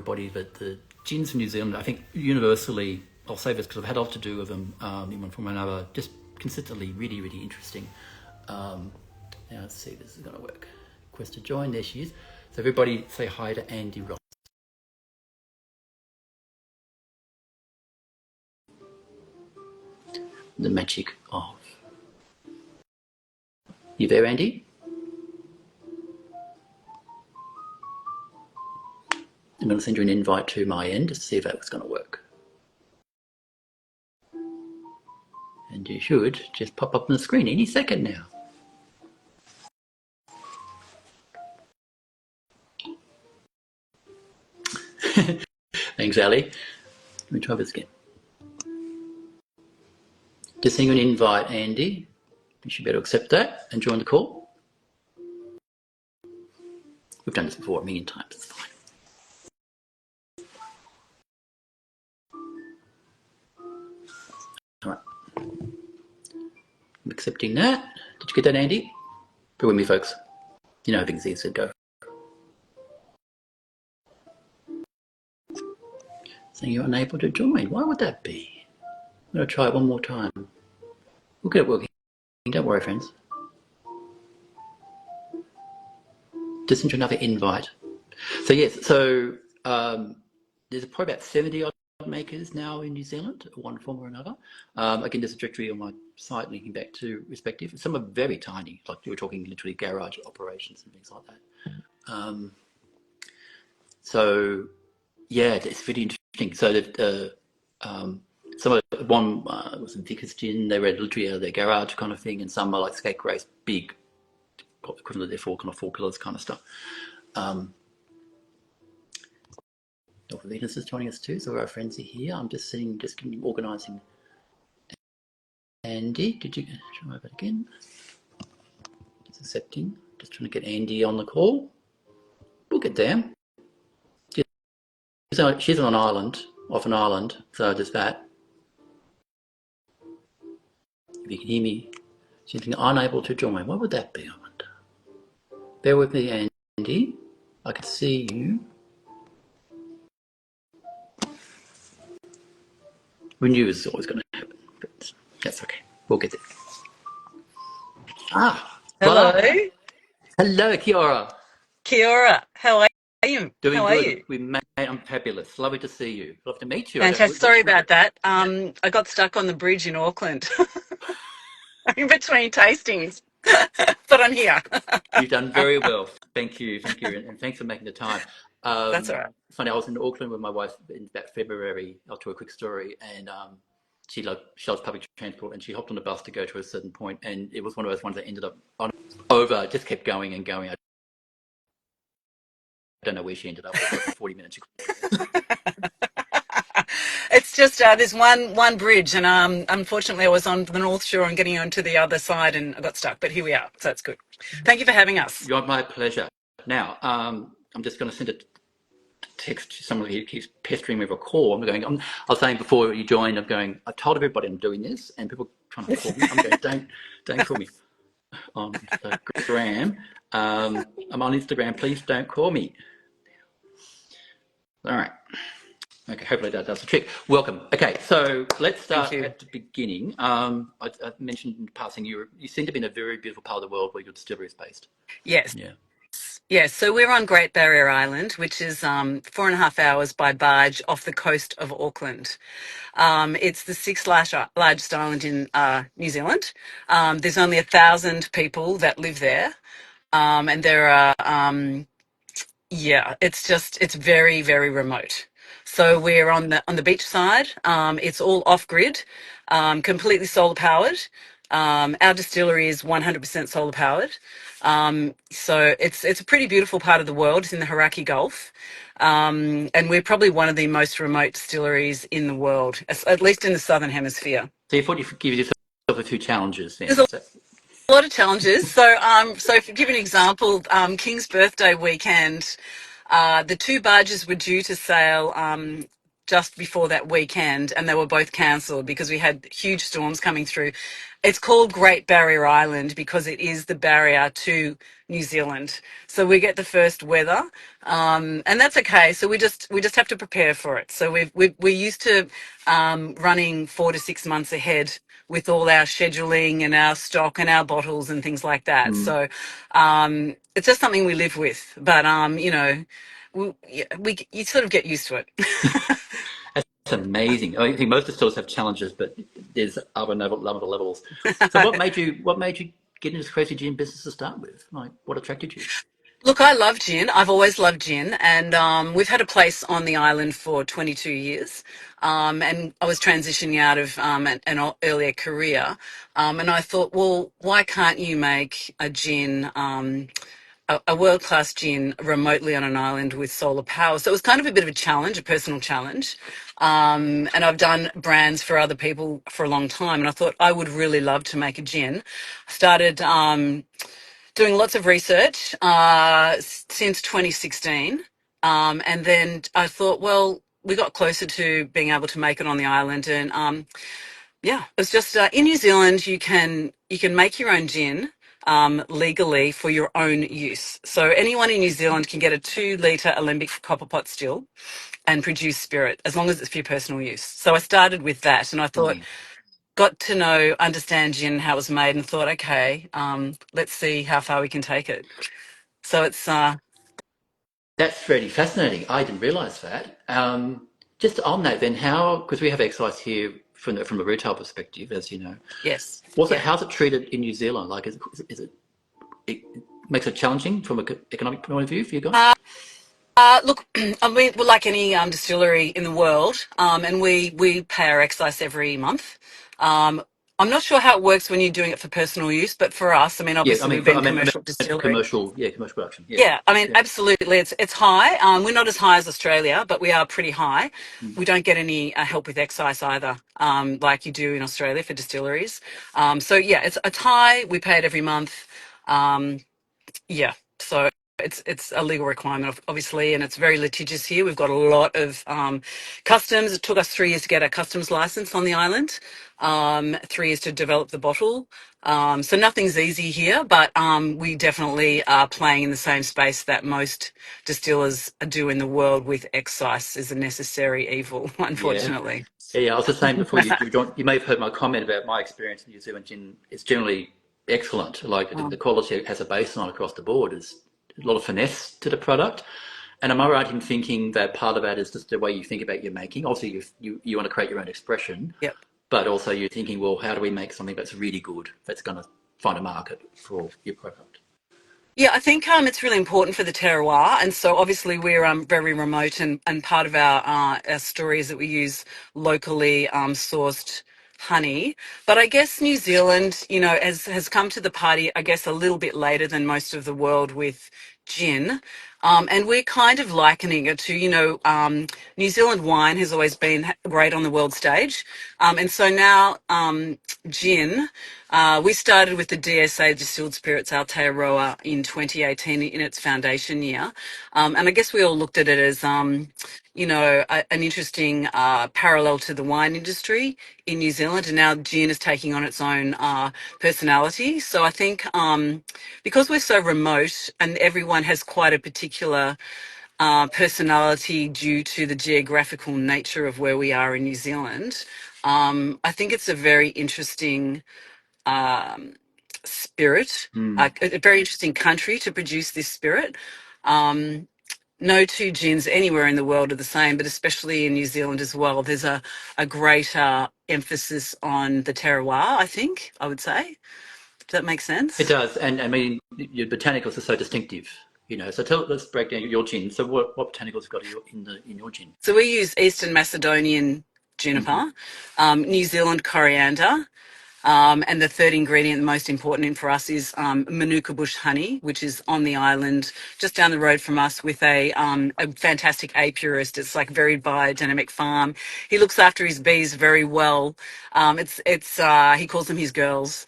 everybody, but the gins from New Zealand, I think universally, I'll say this because I've had a lot to do with them in one form or another, just consistently really, really interesting. Now let's see if this is going to work. Request to join, there she is. So everybody say hi to Andi Ross. The magic of. You there, Andi? I'm going to send you an invite to my end just to see if that was going to work. And you should just pop up on the screen any second now. Thanks, Ali. Let me try this again. Just send you an invite, Andi. You should be able to accept that and join the call. We've done this before a million times, it's fine. All right. I'm accepting that. Did you get that, Andi? Bear with me, folks. You know how things easy to go. Saying you're unable to join. Why would that be? I'm going to try it one more time. We'll get it working. Don't worry, friends. Just into another invite. So yes, so there's probably about 70 odd makers now in New Zealand, one form or another. Again, there's a directory on my site linking back to respective. Some are very tiny, like you were talking literally garage operations and things like that. So yeah, it's really interesting. So some of one was in Vickers Gin, they read literally out of their garage kind of thing, and some are like scapegrace, big, equivalent of their four pillars kind of stuff. Dr. Venus is joining us too, so our friends are here. I'm just organising. Andi, did you try that again? Just accepting. Just trying to get Andi on the call. We'll get there. She's on an island, off an island, so just that. If you can hear me, she's unable to join. What would that be, I wonder? Bear with me, Andi. I can see you. We knew this was always going to happen, but that's okay. We'll get there. Hello. Voila. Hello, Kiora. Kia how are you? Doing How good. are you? We made. I'm fabulous. Lovely to see you. Love to meet you. Fantastic. Sorry about that. I got stuck on the bridge in Auckland. I'm in between tastings, but I'm here. You've done very well. Thank you, and thanks for making the time. That's all right. Funny, I was in Auckland with my wife in about February. I'll tell a quick story, and she loves public transport, and she hopped on the bus to go to a certain point, and it was one of those ones that ended up over. Just kept going and going. I don't know where she ended up. For 40 minutes. It's just there's one bridge, and unfortunately I was on the North Shore and getting onto the other side, and I got stuck. But here we are, so that's good. Thank you for having us. You're my pleasure. Now, I'm just going to send a text to somebody who keeps pestering me with a call. I was saying before you joined, I've told everybody I'm doing this, and people are trying to call me. I'm going, don't call me on Instagram. I'm on Instagram. Please don't call me. All right. Okay, hopefully that does the trick. Welcome. Okay, so let's start at the beginning. I mentioned in passing you seem to be in a very beautiful part of the world where your distillery is based. Yes. Yeah. Yes, so we're on Great Barrier Island, which is 4.5 hours by barge off the coast of Auckland. It's the sixth largest island in New Zealand. There's only 1,000 people that live there, and there are it's very, very remote. So we're on the beach side. It's all off grid, completely solar powered. Our distillery is 100% solar powered. So it's a pretty beautiful part of the world. It's in the Hauraki Gulf. And we're probably one of the most remote distilleries in the world, at least in the Southern Hemisphere. So you thought you could give yourself a few challenges then? There's a lot of challenges. So to give an example, King's birthday weekend, the two barges were due to sail just before that weekend, and they were both cancelled because we had huge storms coming through. It's called Great Barrier Island because it is the barrier to New Zealand. So we get the first weather, and that's okay. So we just have to prepare for it. So we're used to running 4 to 6 months ahead with all our scheduling and our stock and our bottles and things like that. Mm. So it's just something we live with. But you sort of get used to it. That's amazing. I think most distillers have challenges, but there's other levels. So what made you get into this crazy gin business to start with? Like, what attracted you? Look, I love gin. I've always loved gin, and we've had a place on the island for 22 years. And I was transitioning out of an earlier career, and I thought, well, why can't you make a gin? A world-class gin remotely on an island with solar power. So it was kind of a bit of a challenge, a personal challenge. And I've done brands for other people for a long time. And I thought I would really love to make a gin. I started doing lots of research since 2016. And then I thought, well, we got closer to being able to make it on the island. And yeah, it's just in New Zealand you can make your own gin legally for your own use. So anyone in New Zealand can get a 2 litre alembic copper pot still and produce spirit as long as it's for your personal use. So I started with that, and I thought, Mm. got to know, understand gin, how it was made, and thought, okay, let's see how far we can take it. So it's That's really fascinating. I didn't realise that. Just on that, then, how? Because we have excise here from a retail perspective, as you know. yes, What's it? yeah. How's it treated in New Zealand? Like, it makes it challenging from an economic point of view for you guys? Look, I mean, we're like any distillery in the world, and we pay our excise every month. Um, I'm not sure how it works when you're doing it for personal use, but for us, I mean, Yeah, I obviously mean, we've for, been I meant, I commercial meant for distillery. commercial, yeah, commercial production. Yeah, Yeah, I mean, yeah. absolutely, it's high. We're not as high as Australia, but we are pretty high. Mm. We don't get any help with excise either, like you do in Australia for distilleries. So yeah, it's high. We pay it every month. Um, yeah, so it's a legal requirement, obviously, and it's very litigious here. We've got a lot of customs. It took us 3 years to get our customs license on the island, 3 years to develop the bottle. So nothing's easy here, but we definitely are playing in the same space that most distillers do in the world with excise is a necessary evil, Yeah. unfortunately. Yeah, I was just saying before you joined, you may have heard my comment about my experience in New Zealand gin. It's generally excellent. Like the Um, quality has a baseline across the board. Is a lot of finesse to the product. And am I right in thinking that part of that is just the way you think about your making? Obviously, you want to create your own expression, yep. but also you're thinking, well, how do we make something that's really good, that's going to find a market for your product? Yeah, I think it's really important for the terroir, and so obviously we're very remote, and part of our story is that we use locally sourced honey. But I guess New Zealand, has come to the party, I guess, a little bit later than most of the world with gin. And we're kind of likening it to, New Zealand wine has always been great on the world stage. And so now gin, we started with the DSA Distilled Spirits Aotearoa in 2018 in its foundation year. And I guess we all looked at it as, an interesting parallel to the wine industry in New Zealand. And now gin is taking on its own personality. So I think because we're so remote and everyone has quite a particular personality due to the geographical nature of where we are in New Zealand, I think it's a very interesting um, spirit, Mm. a very interesting country to produce this spirit. Um, no two gins anywhere in the world are the same, but especially in New Zealand as well. There's a greater emphasis on the terroir, I think, I would say. Does that make It sense? does, and I mean your botanicals are so distinctive. So let's break down your gin. So what botanicals have got in your gin? So we use Eastern Macedonian Hmm. juniper, New Zealand coriander, And the third ingredient, the most important for us, is Manuka bush honey, which is on the island just down the road from us with a fantastic apiarist. It's like a very biodynamic farm. He looks after his bees very well. He calls them his girls.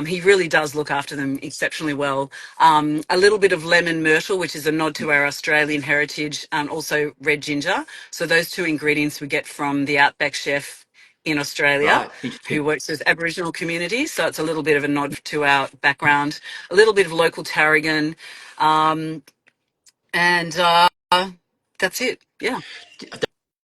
He really does look after them exceptionally well. A little bit of lemon myrtle, which is a nod to our Australian heritage, and also red ginger. So those two ingredients we get from the Outback chef in Australia, Right. who Interesting. works with Aboriginal communities. So it's a little bit of a nod to our background, a little bit of local tarragon, um, and that's it. Yeah.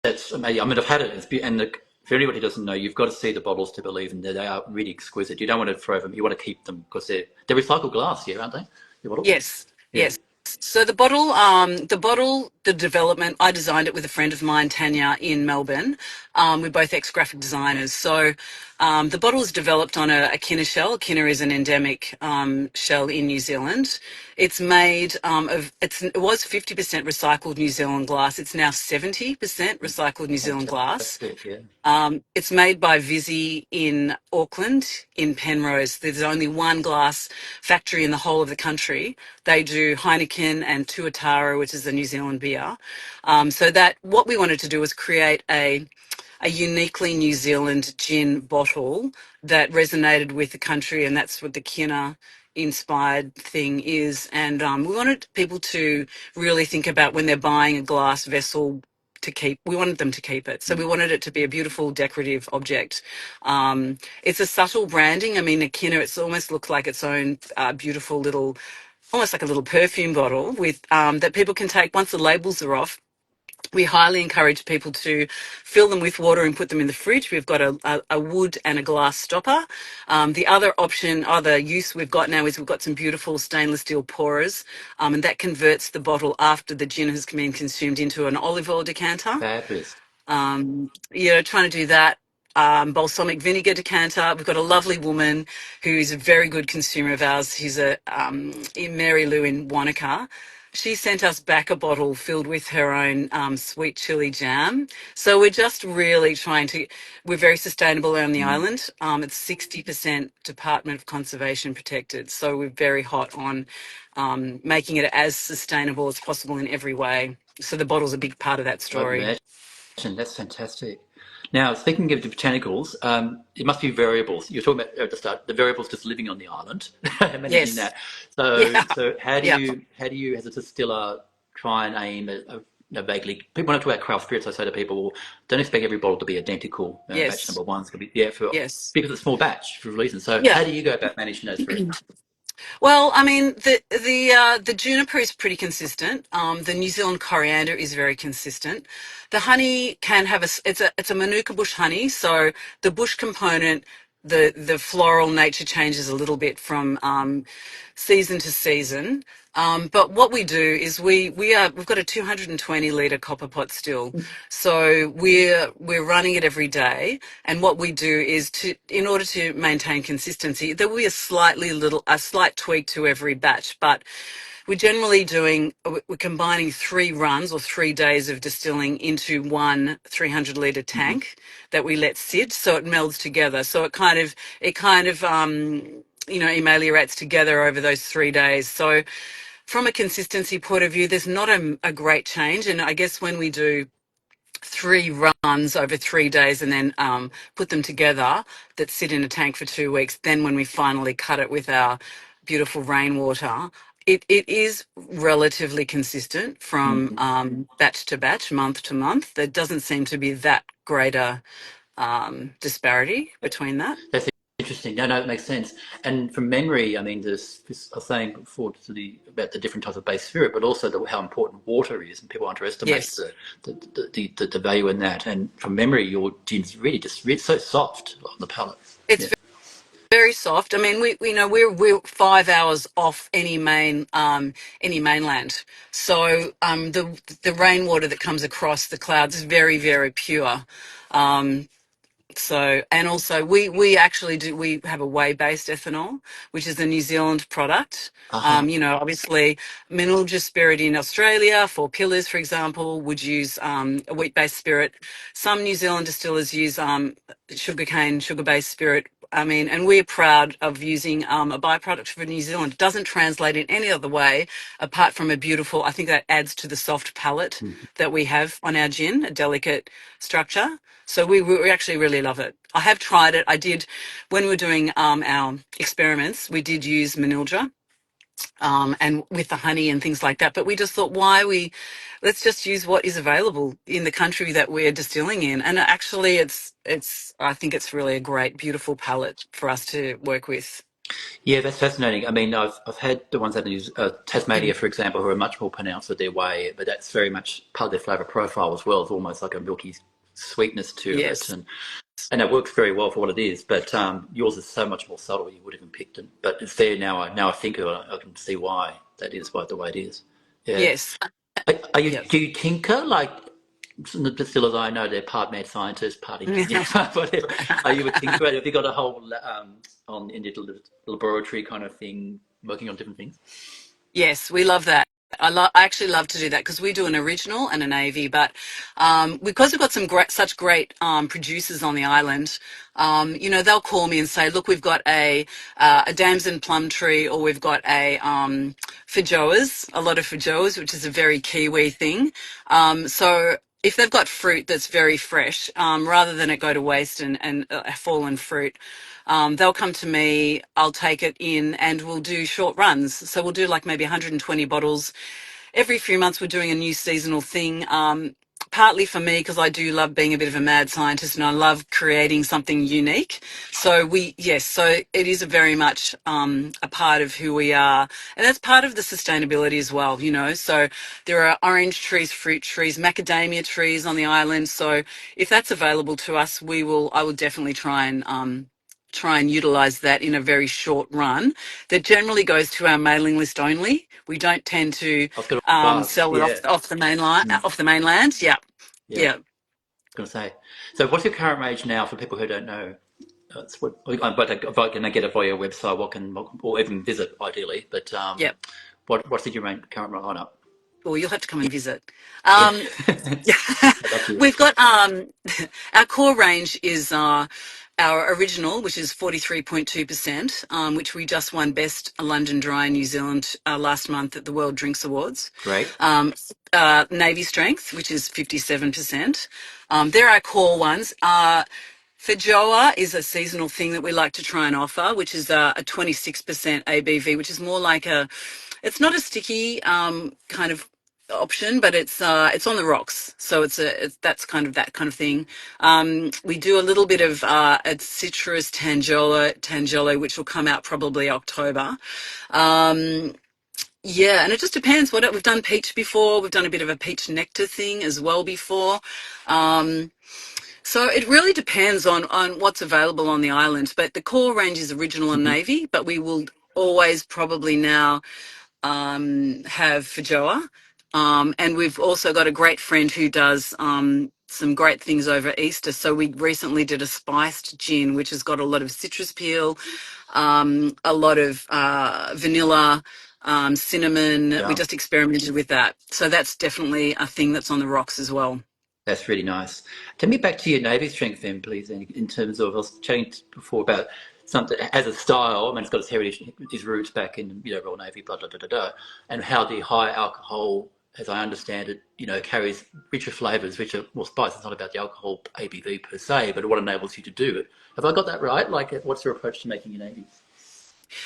That's amazing. I mean, I've had it. And for anybody who doesn't know, you've got to see the bottles to believe them. They are really exquisite. You don't want to throw them. You want to keep them because they're recycled glass here, aren't they? The bottles. Yes. Yeah. Yes. So the development, I designed it with a friend of mine, Tanya, in Melbourne. We're both ex-graphic designers. So the bottle is developed on a Kinner shell. A Kinner is an endemic shell in New Zealand. It's made it was 50% recycled New Zealand glass. It's now 70% recycled New Zealand glass. Fantastic. Yeah. It's made by Visi in Auckland, in Penrose. There's only one glass factory in the whole of the country. They do Heineken and Tuatara, which is a New Zealand beer. So that what we wanted to do was create a uniquely New Zealand gin bottle that resonated with the country, and that's what the Kinner inspired thing is. And we wanted people to really think about when they're buying a glass vessel to keep. We wanted them to keep it, so we wanted it to be a beautiful decorative object. It's a subtle branding. I mean, a Kinner, it's almost looks like its own beautiful little, almost like a little perfume bottle with that people can take once the labels are off. We highly encourage people to fill them with water and put them in the fridge. We've got a wood and a glass stopper. The other option, other use we've got now is we've got some beautiful stainless steel pourers, and that converts the bottle after the gin has been consumed into an olive oil decanter. Fabulous. Trying to do that. Balsamic vinegar decanter. We've got a lovely woman who's a very good consumer of ours. She's in Mary Lou in Wanaka. She sent us back a bottle filled with her own sweet chili jam. So we're just really we're very sustainable on the Mm. island. It's 60% Department of Conservation protected. So we're very hot on making it as sustainable as possible in every way. So the bottle's a big part of that I'd story. imagine. That's fantastic. Now, speaking of the botanicals, it must be variables. You're talking about at the start the variables just living on the island, managing Yes. that. So, Yeah. so how do Yeah. you, as a distiller, try and aim at vaguely? People when I talk about craft spirits, I say to people, well, don't expect every bottle to be identical. Batch Yes. number one's going to be for Yes. because it's a small batch for reasons. So, Yeah. how do you go about managing those three? Well, I mean, the juniper is pretty consistent. The New Zealand coriander is very consistent. The honey can have it's a Manuka bush honey, so the bush component, the floral nature changes a little bit from season to season. But what we do is we've got a 220 litre copper pot still, so we're running it every day. And what we do is in order to maintain consistency, there will be a slight tweak to every batch, but we're combining 3 runs or 3 days of distilling into one 300 litre Mm-hmm. tank that we let sit, so it melds together. So it kind of ameliorates together over those 3 days. So from a consistency point of view, there's not a great change. And I guess when we do 3 runs over 3 days and then put them together that sit in a tank for 2 weeks, then when we finally cut it with our beautiful rainwater, it is relatively consistent from Mm-hmm. batch to batch, month to month. There doesn't seem to be that greater disparity between that. That's interesting. No, no, it makes sense. And from memory, I mean, I was saying before about the different types of base spirit, but also how important water is, and people underestimate Yes. the value in that. And from memory, your gin's really so soft on the palate. Yeah. It's very soft. I mean, we're 5 hours off any mainland, so the rainwater that comes across the clouds is very, very pure. Um, So, and also we have a whey-based ethanol, which is a New Zealand product. Uh-huh. Obviously, mineral spirit in Australia for pillars, for example, would use a wheat-based spirit. Some New Zealand distillers use sugar-based spirit I mean, and we're proud of using a byproduct for New Zealand. It doesn't translate in any other way apart from a beautiful, I think that adds to the soft palate Mhm. that we have on our gin, a delicate structure. So we actually really love it. I have tried it. I did, when we were doing our experiments, we did use Manildra and with the honey and things like that. But we just thought, let's just use what is available in the country that we're distilling in. And actually, I think it's really a great, beautiful palette for us to work with. Yeah, that's fascinating. I mean, I've had the ones that use Tasmania, Mm. for example, who are much more pronounced with their way, but that's very much part of their flavour profile as well. It's almost like a milky sweetness to it, Yes, and it works very well for what it is. But yours is so much more subtle; you would have even picked it. But it's there now. Now I think of it, I can see why that is the way it is. Yeah. yes, Are you? yeah. Do you tinker like some of the distillers I know? They're part mad scientists, part engineer, whatever. Are you a tinkerer? Have you got a whole on in your laboratory kind of thing, working on different things? Yes, we love that. I actually love to do that because we do an original and a navy, but because we've got such great producers on the island, they'll call me and say, "Look, we've got a damson plum tree, or we've got a a lot of feijoas, which is a very Kiwi thing." So if they've got fruit that's very fresh, rather than it go to waste and fallen fruit, they'll come to me, I'll take it in, and we'll do short runs. So we'll do like maybe 120 bottles. Every few months, we're doing a new seasonal thing. Partly for me, because I do love being a bit of a mad scientist and I love creating something unique. So it is a very much a part of who we are. And that's part of the sustainability as well, So there are orange trees, fruit trees, macadamia trees on the island. So if that's available to us, I will definitely try and utilize that in a very short run that generally goes to our mailing list only. We don't tend to I was going to ask. sell it Yeah. off the mainline, Mm, off the mainland. Yeah, yeah. I yeah, was going to say. So, what's your current range now for people who don't know? That's what, but if I can get it via your website, or even visit ideally. But yeah. what's your current lineup? Well, you'll have to come and visit. Yeah, Um, I'd love to. we've got our core range is our original, which is 43.2%, which we just won Best London Dry in New Zealand last month at the World Drinks Awards. Great. Um, Navy Strength, which is 57%. They're our core ones. Feijoa is a seasonal thing that we like to try and offer, which is a 26% ABV, which is more like it's not a sticky kind of option, but it's on the rocks, so that's kind of that kind of thing. We do a little bit of a citrus tangelo, which will come out probably October. Um, yeah, and it just depends. We've done peach before. We've done a bit of a peach nectar thing as well before. Um, so it really depends on what's available on the island. But the core range is original and Mhm. navy, but we will always probably now have Feijoa. And we've also got a great friend who does some great things over Easter. So we recently did a spiced gin, which has got a lot of citrus peel, a lot of vanilla, cinnamon. We Yeah. just experimented with that. So that's definitely a thing that's on the rocks as well. That's really nice. Take me back to your Navy strength then, please, in terms of, I was chatting before about something as a style. I mean, it's got its heritage, its roots back in, Royal Navy, blah, blah, blah, blah, blah, and how the high alcohol, as I understand it, carries richer flavours, richer, more spice. It's not about the alcohol ABV per se, but what enables you to do it. Have I got that right? Like, what's your approach to making your Navy?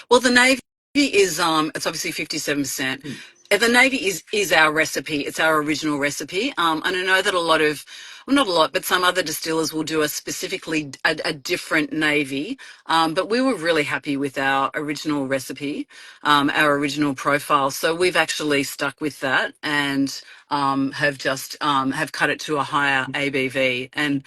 Well, the navy is it's obviously 57%. Mm. The navy is our recipe. It's our original recipe. And I know that well, not a lot, but some other distillers will do a different navy. But we were really happy with our original recipe, our original profile. So we've actually stuck with that and have cut it to a higher ABV. And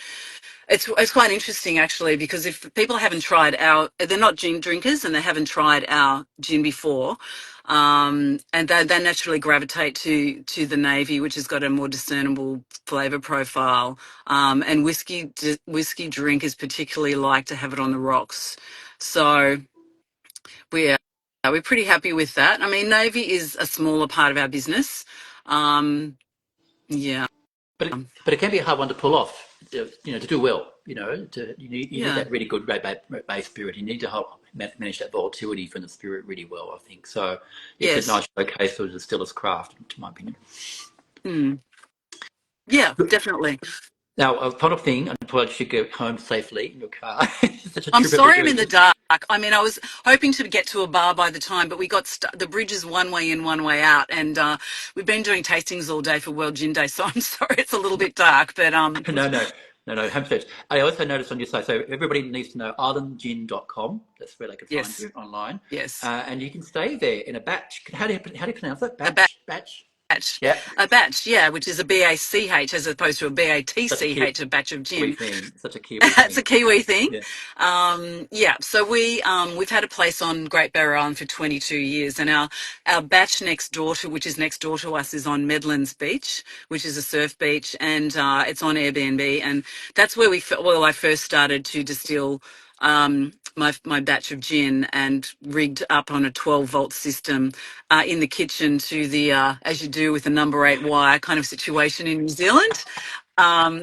it's quite interesting actually because if people haven't tried they're not gin drinkers and they haven't tried our gin before, and they naturally gravitate to the navy, which has got a more discernible flavour profile. And whiskey drinkers particularly like to have it on the rocks. So we're we're pretty happy with that. I mean, navy is a smaller part of our business. Um, yeah. but it can be a hard one to pull off. To do well. You need Yeah. that really good red base spirit. You need to help manage that volatility from the spirit really well. I think so. It's a Yes. nice showcase for the distiller's craft, to my opinion. Mm. Yeah, definitely. Now, a final thing, I thought you should go home safely in your car. Such a I'm trip that we're sorry I'm doing. in the dark. I mean, I was hoping to get to a bar by the time, but we got the bridge is one way in, one way out, and we've been doing tastings all day for World Gin Day, so I'm sorry it's a little bit dark, but No, no, no, home safe. I also noticed on your site, so everybody needs to know islandgin.com. That's where they can find yes, you online. yes, And you can stay there in a batch. How do you pronounce it? a Batch? batch, Yeah. a batch, yeah, which is a BACH as opposed to a Such a BATCH, a batch of Kiwi gin. thing. Such a Kiwi That's a thing. Kiwi thing. Yeah. Yeah, so we've had a place on Great Barrier Island for 22 years, and our batch next door to, which is next door to us, is on Medlands Beach, which is a surf beach, and it's on Airbnb, and that's where I first started to distill my batch of gin and rigged up on a 12-volt system in the kitchen to the as you do with a number 8 wire kind of situation in New Zealand.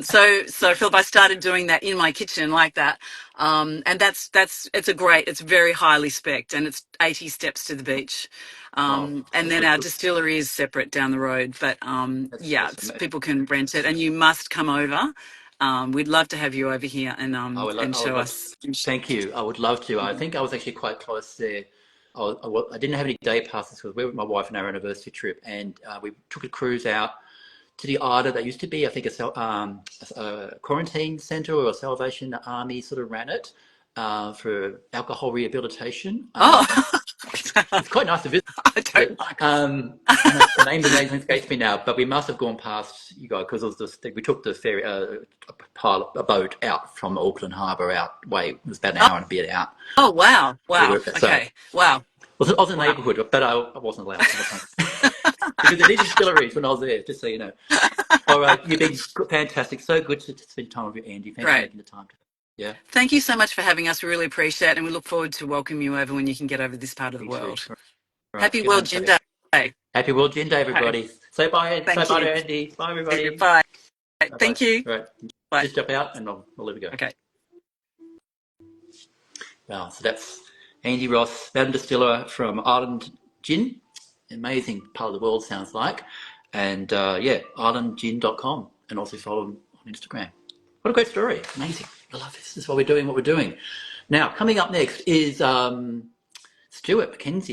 So Philip, I started doing that in my kitchen like that. And it's very highly spec'd, and it's 80 steps to the beach. Oh, And that's then really our good. distillery is separate down the road, but That's yeah, awesome. people can rent it, and you must come over. We'd love to have you over here and I would show love. us. Thank you. I would love to. I think I was actually quite close there. I didn't have any day passes because we were with my wife on our anniversary trip, and we took a cruise out to the island that used to be, I think, a quarantine centre or a Salvation Army sort of ran it for alcohol rehabilitation. Oh, It's quite nice to visit. I don't like. And the name escapes me now, but we must have gone past you guys because we took the ferry, a boat out from Auckland Harbour out way. It was about an hour and a bit out. Oh, wow, So, wow. so Okay, wow, I was in the wow. neighbourhood, but I wasn't allowed. I wasn't, because there is distilleries when I was there, just so you know. All right, you've been fantastic. So good to spend time with you, Andy. Thanks for Great. making the time. Yeah, Thank you so much for having us. We really appreciate it, and we look forward to welcoming you over when you can get over this part of the me too. world. All right, Happy get home World Gin safe. Day. Happy World Gin Day, Okay. everybody. Say bye. Say Thank bye you. to Andy. Bye, everybody. Bye. Bye bye. Thank you. All right, Bye. just jump out and I'll leave it go. Okay. Wow, so that's Andi Ross, Madame Distiller from Island Gin. Amazing part of the world, sounds like. And islandgin.com. And also follow them on Instagram. What a great story. Amazing. I love this. This is why we're doing what we're doing. Now, coming up next is Stuart McKenzie.